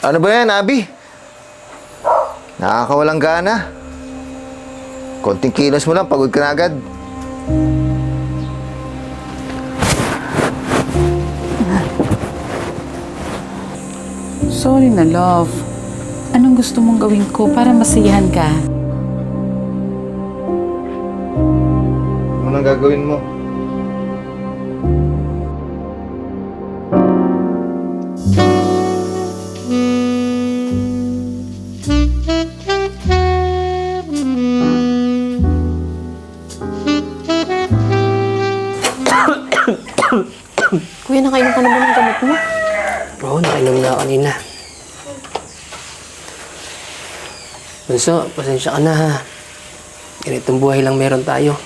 Ano ba yan, Abi? Nakakawalang gana. Konting kilos mo lang, pagod ka na agad. Sorry na, love. Anong gusto mong gawin ko para masiyahan ka? Ano nang gagawin mo? Kuya, nakainom ka naman ng gamot mo? Oo, nakainom na ako kanina. Bunso, pasensya ka na ha. Ganitong buhay lang meron tayo.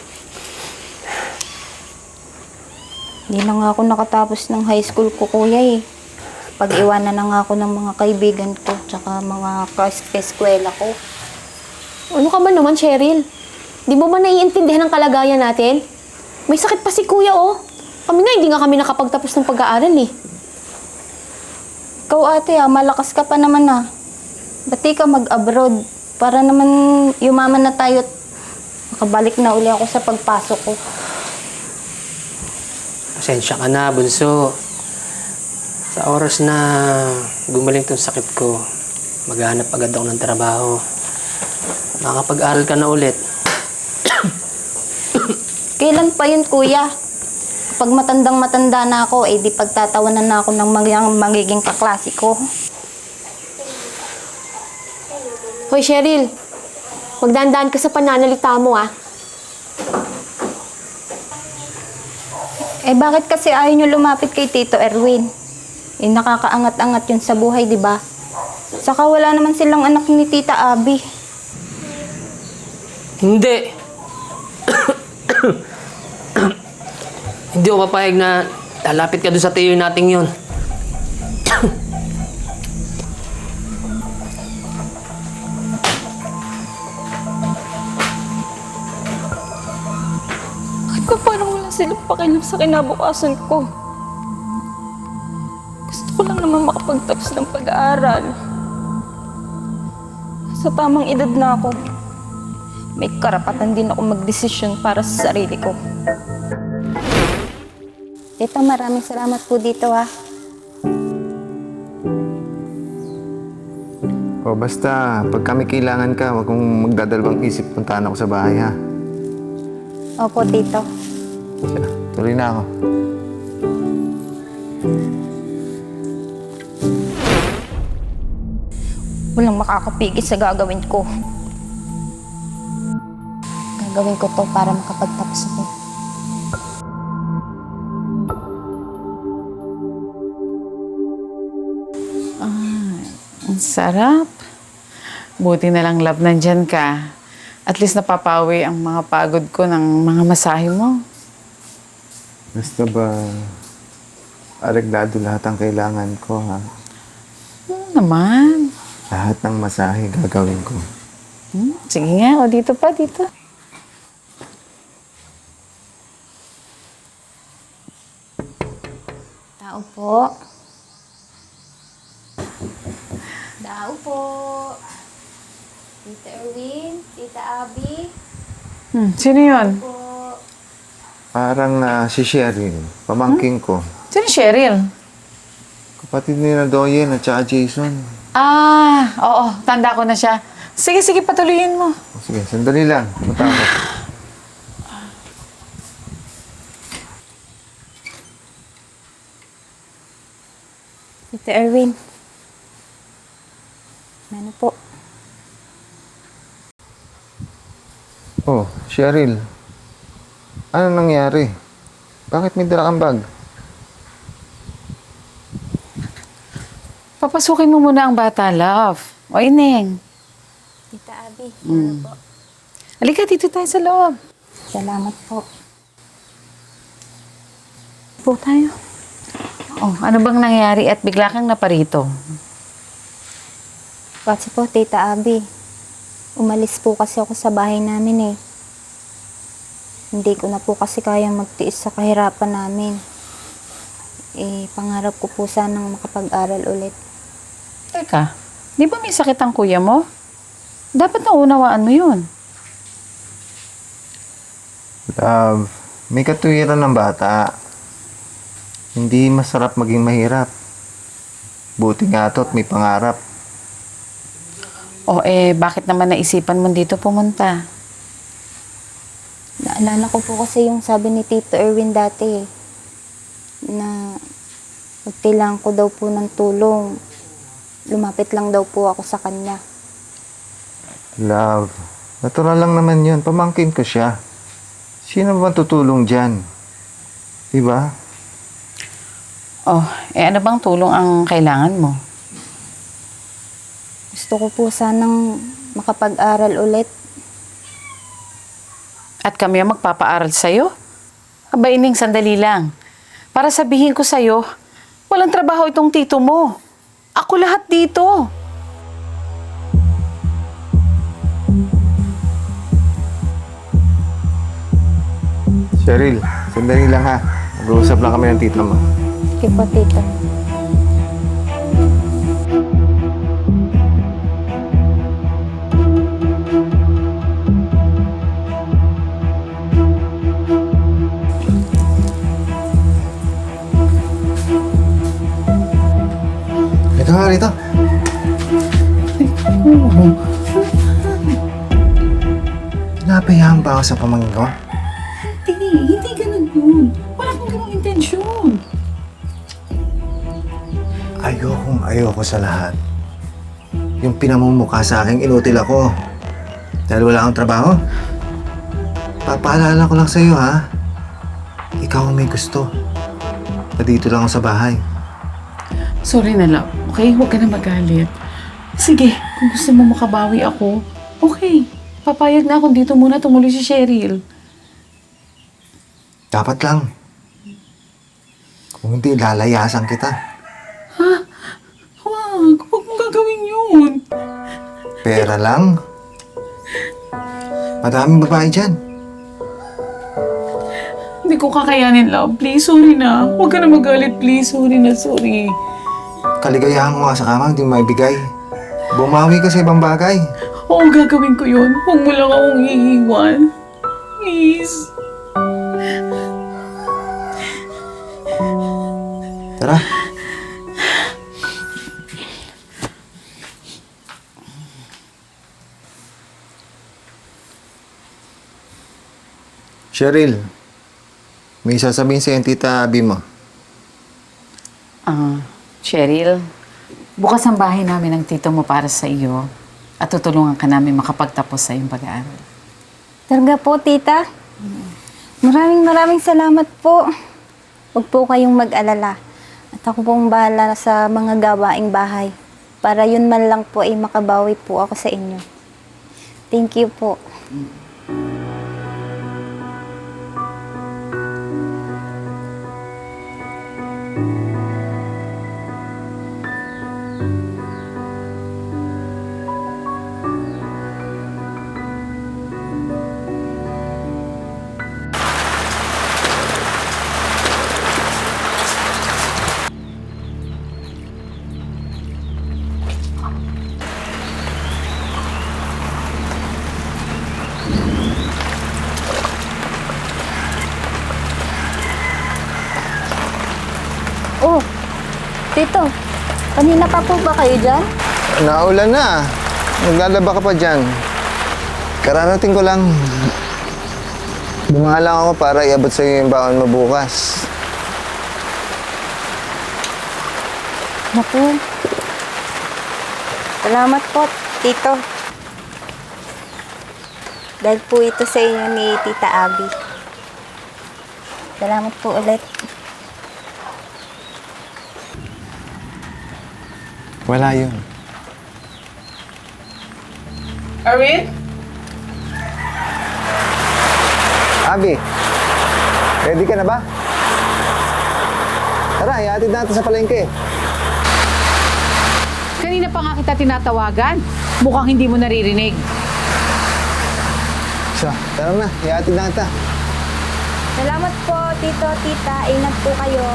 Hindi na nga ako nakatapos ng high school ko, kuya eh. Pag-iwanan na nga ako ng mga kaibigan ko, tsaka mga eskwela ko. Ano ka ba naman, Cheryl? Di mo ba naiintindihan ang kalagayan natin? May sakit pa si kuya, oh. Kami nga, hindi nga kami nakapagtapos ng pag-aaral, eh. Ikaw ate malakas ka pa naman ah. Ba't di ka mag-abroad? Para naman yumaman na tayo at makabalik na uli ako sa pagpasok ko. Pasensya ka na, Bunso. Sa oras na gumaling tong sakit ko, maghahanap agad ako ng trabaho. Makakapag-aral ka na ulit. Kailan pa yun, kuya? Pag matandang-matanda na ako, di pagtatawanan na ako ng magiging kaklase ko. Hoy, Cheryl. Magdandaan ka sa pananalita mo, ah. Bakit kasi ayaw nyo lumapit kay Tito Erwin? Nakakaangat-angat yun sa buhay, di ba? Saka wala naman silang anak ni Tita Abby. Hindi! Hindi ako papayag na lalapit ka doon sa tiyo nating yun. Bakit ba parang wala silang pakialam sa kinabukasan ko? Gusto ko lang naman makapagtapos ng pag-aaral. Sa tamang edad na ako. May karapatan din ako magdesisyon para sa sarili ko. Tito, maraming salamat po dito ha. O basta, pag kami kailangan ka, huwag kong magdadalawang isip, puntahan ako sa bahay ha. Opo, Tito. Siya, tuloy na ako. Walang makakapigil sa gagawin ko. Gagawin ko to para makapagtapos ako. Ang sarap. Buti na lang, love, nandyan ka. At least napapawi ang mga pagod ko ng mga masahe mo. Basta ba, areglado lahat ang kailangan ko ha. Ano naman? Lahat ng masahe gagawin ko. Sige nga, o dito pa, dito. Tao po. Tao po. Tita Erwin, Tita Abby. Sino yun? Po. Parang si Cheryl, pamangking ko. Sino Cheryl? Kapatid ni na Doyen at saka Jason. Oo, tanda ko na siya. Sige, sige, patuloyin mo. O, sige, sandali lang. Punta ako. Tita Erwin. Ano po? Oh, Cheryl. Ano nangyari? Bakit may dala kang bag? Papasukin mo muna ang bata, love. O, Ineng. Tita Abby, ano po? Halika, dito tayo sa loob. Salamat po. Po tayo. Oh, ano bang nangyari at bigla kang naparito? Kasi po, Tita Abby, umalis po kasi ako sa bahay namin eh. Hindi ko na po kasi kayang magtiis sa kahirapan namin. Pangarap ko po sanang makapag-aral ulit. Teka, di ba may sakit ang kuya mo? Dapat naunawaan mo yun. Love, may katuwiran ng bata. Hindi masarap maging mahirap. Buti nga to at may pangarap. O bakit naman naisipan mo dito pumunta? Naalala ko po kasi yung sabi ni Tito Erwin dati na magkailangan ko daw po ng tulong. Lumapit lang daw po ako sa kanya. Love, natural lang naman yun. Pamangkin ko siya. Sino ba tutulong dyan? Diba? Oh, ano bang tulong ang kailangan mo? Gusto ko po sanang makapag-aral ulit. At kami ang magpapaaral sa'yo? Aba, Ining, sandali lang. Para sabihin ko sa'yo, walang trabaho itong tito mo. Ako lahat dito. Cheryl, sandali lang ha. Mag-uusap lang kami ng tita mo. Sige po, Tito. Ito nga rito. Napayahan ba ako sa pamangkin ko? Hindi ganun yun. Wala akong ganung intensyon. Ayoko sa lahat. Yung pinamumukha sa akin, inutil ako. Dahil wala akong trabaho. Papaalala ko lang sa'yo, ha? Ikaw ang may gusto. Na dito lang ako sa bahay. Sorry na, love. Okay? Huwag ka na magalit. Sige, kung gusto mo makabawi ako, okay. Papayag na akong dito muna tumuloy si Cheryl. Dapat lang. Kung hindi, lalayasan kita. Huwag mong gagawin yun. Pera lang. Madaming babae dyan. Hindi ko kakayanin, love. Please, sorry na. Huwag ka na magalit, please. Sorry na, sorry. Kaligayahan ko nga sa kama, hindi mo maibigay. Bumawi ka sa ibang bagay. Oo, gagawin ko yun. Huwag mo lang akong iiwan. Please. Tara. Cheryl, may sasabihin sa'yo yung tita Abby mo. Cheryl, bukas ang bahay namin ng tito mo para sa iyo at tutulungan ka namin makapagtapos sa iyong pag-aaral. Talaga po, Tita. Maraming salamat po. Huwag po kayong mag-alala. At ako pong bahala sa mga gawaing bahay. Para yun man lang po ay makabawi po ako sa inyo. Thank you po. Oh, Tito, kanina pa po ba kayo dyan? Naulan na. Naglalaba ka pa dyan. Kararating ko lang. Bumanga lang ako para iabot sa'yo yung baon mo bukas. Naku. Salamat po, Tito. Dahil po ito sa inyo ni Tita Abby. Salamat po ulit. Wala yun. Arwin? Abby, ready ka na ba? Tara, ihatid natin sa palengke. Kanina pa nga kita tinatawagan. Mukhang hindi mo naririnig. So, tara na, ihatid na kita. Salamat po, Tito, Tita. Ingat po kayo.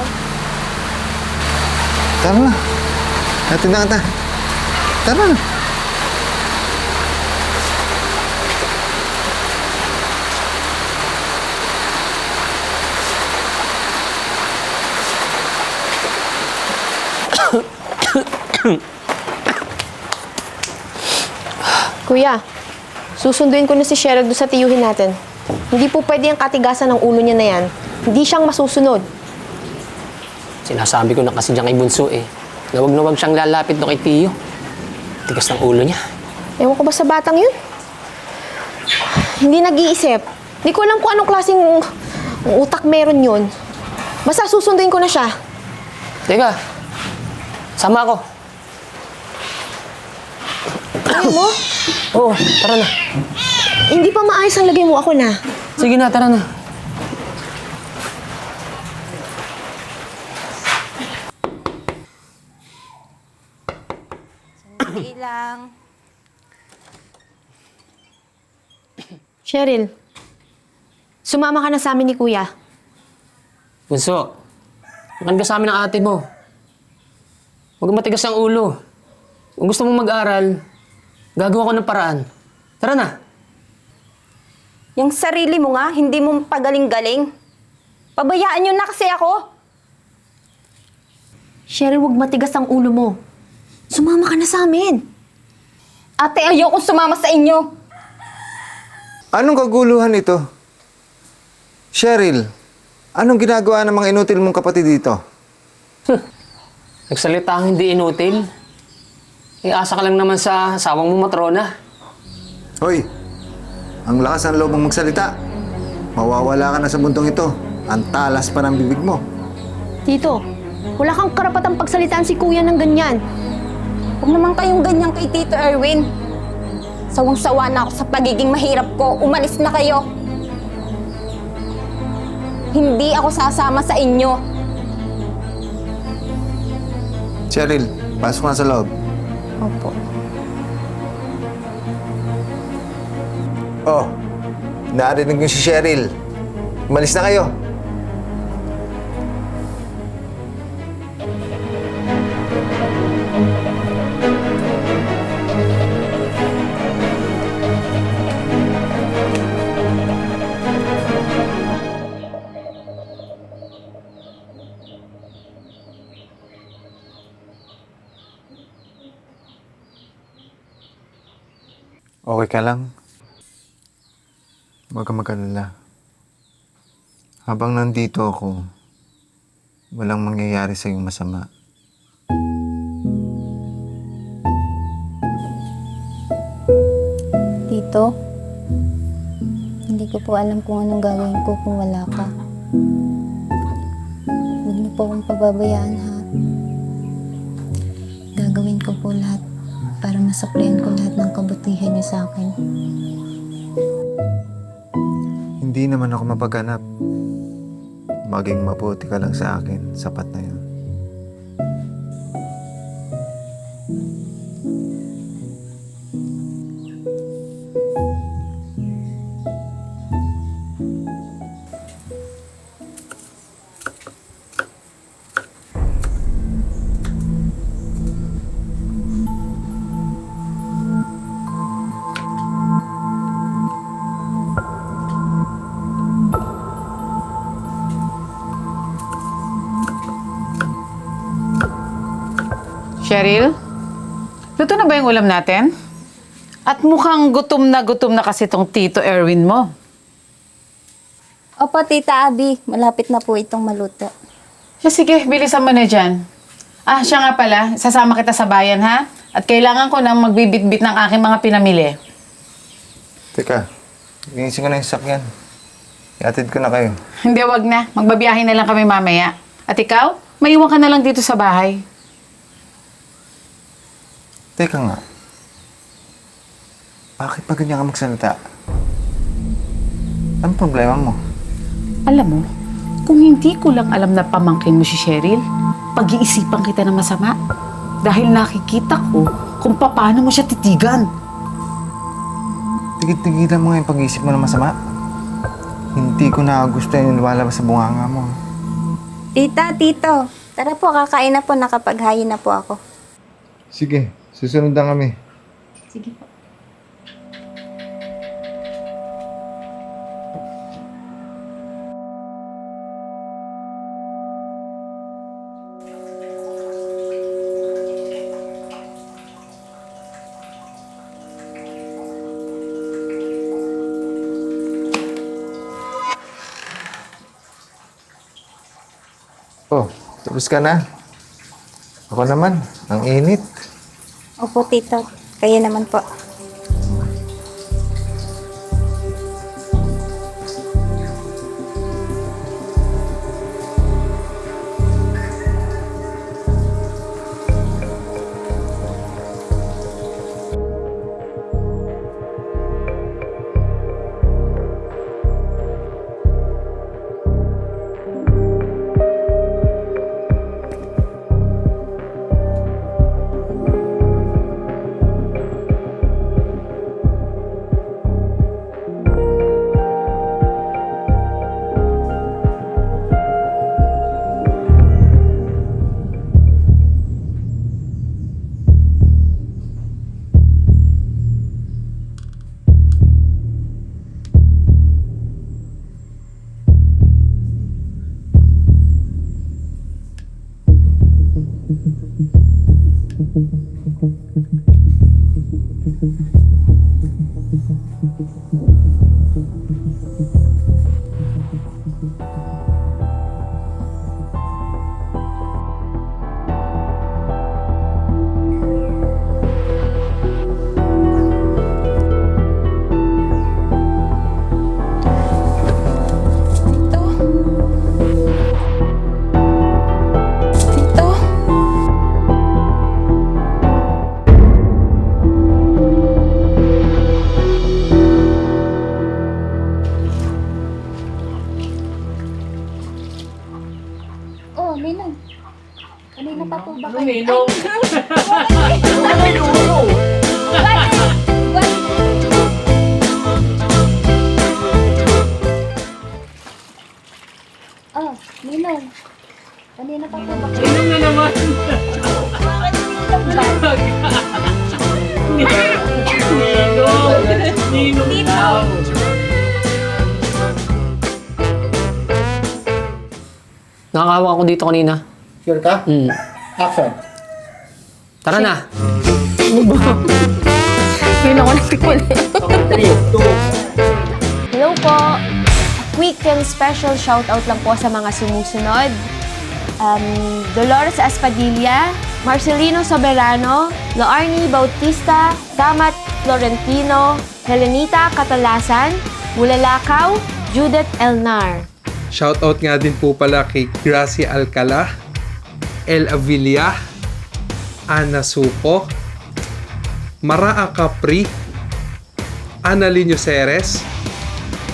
Tara na, ihatid na kita. Tara na. Kuya, susunduin ko na si Cheryl doon sa tiyuhin natin. Hindi po pwede ang katigasan ng ulo niya na yan. Hindi siyang masusunod. Sinasabi ko na kasi dyan kay Bunso eh. Na wag siyang lalapit no kay Tiyo. Tigas ng ulo niya. Ewan ko ba sa batang yun? Hindi nag-iisip. Hindi ko alam kung anong klaseng utak meron yun. Basta susunduin ko na siya. Teka, sama ako. Ayaw mo? Oo, tara na. Hindi pa maayos ang lagay mo, ako na. Sige na, tara na. Sandali lang. Cheryl, sumama ka na sa amin ni Kuya. Bunso, makan ka sa amin ng ate mo. Huwag matigas ang ulo. Kung gusto mong mag-aral, gagawa ko ng paraan. Tara na. Yung sarili mo nga, hindi mo pagaling-galing. Pabayaan nyo na kasi ako. Cheryl, huwag matigas ang ulo mo. Sumama ka na sa amin. Ate, ayoko sumama sa inyo. Anong kaguluhan ito? Cheryl, anong ginagawa ng mga inutil mong kapatid dito? Nagsalita ang hindi inutil. Asa ka lang naman sa asawang mo, matrona. Hoy, ang lakas ng loob mong magsalita. Mawawala ka na sa mundong ito. Ang talas pa ng bibig mo. Tito, wala kang karapatang pagsalitaan si Kuya ng ganyan. Huwag naman kayong ganyan kay Tito Erwin. Sawang-sawa na ako sa pagiging mahirap ko. Umalis na kayo. Hindi ako sasama sa inyo. Cheryl, pasok na sa loob. Opo. Oh, narinig niyo si Cheryl. Umalis na kayo. Okay ka lang? Huwag kang mag-alala. Habang nandito ako, walang mangyayari sa iyong masama. Tito, hindi ko po alam kung anong gagawin ko kung wala ka. Huwag niyo po akong pababayaan, ha? Gagawin ko po lahat para masuklihan ko lahat ng kabutihan niyo sa akin. Hindi naman ako mapaganap. Maging mabuti ka lang sa akin, sapat na yun. Cheryl, luto na ba yung ulam natin? At mukhang gutom na kasi tong Tito Erwin mo. Opo, Tita Abby. Malapit na po itong maluto. Sige, bilisan mo na dyan. Siya nga pala, sasama kita sa bayan, ha? At kailangan ko nang magbibitbit ng aking mga pinamili. Teka, ginising ko na yung sakyan. Iatid ko na kayo. Hindi, wag na. Magbabiyahin na lang kami mamaya. At ikaw, maiwan ka na lang dito sa bahay. Teka nga. Bakit pa ganyan ka magsalita? Anong problema mo? Alam mo, kung hindi ko lang alam na pamangkin mo si Cheryl, pag-iisipan kita ng masama. Dahil nakikita ko kung paano mo siya titigan. Tigil-tigilan mo nga yung pag-iisip mo na masama. Hindi ko na gusto yung lumalabas sa bunganga mo. Tita, Tito. Tara po, kakain na po. Nakapaghain na po ako. Sige, Susunod na kami. Sige po. Oh, tapos ka na? Ako naman, ang init. Opo, tita. Kaya naman po. Oh, Ninong. Kanina pa po ba kayo? Ninong? Oh, Ninong. Kanina pa po ba kayo? Ninong na naman. Ninong daw. Nakakawa ako dito kanina. Sure ka? Action. Tara na. Yun ako nagpipuli. Hello po. A quick and special shoutout lang po sa mga sumusunod. Dolores Espadilla, Marcelino Soberano, Loarni Bautista, Tamat Florentino, Helenita Catalasan, Bulalakaw, Judith Elnar. Shoutout nga din po pala kay Gracia Alcala, El Avilla, Ana Supo, Maraa Capri, Annalynio Ceres,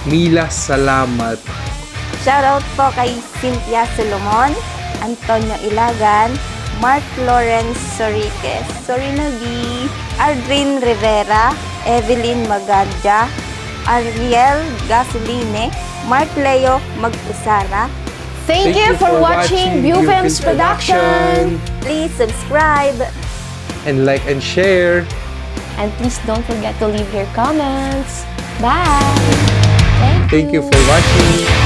Mila Salamat. Shoutout po kay Cynthia Solomon, Antonio Ilagan, Mark Lawrence Soriques, Sorinogi, Aldrin Rivera, Evelyn Magadja, Ariel Gasoline, Mark Leo Mag-Usara. Thank you for watching View Films Production. Please subscribe. And like and share. And please don't forget to leave your comments. Bye! Thank you for watching.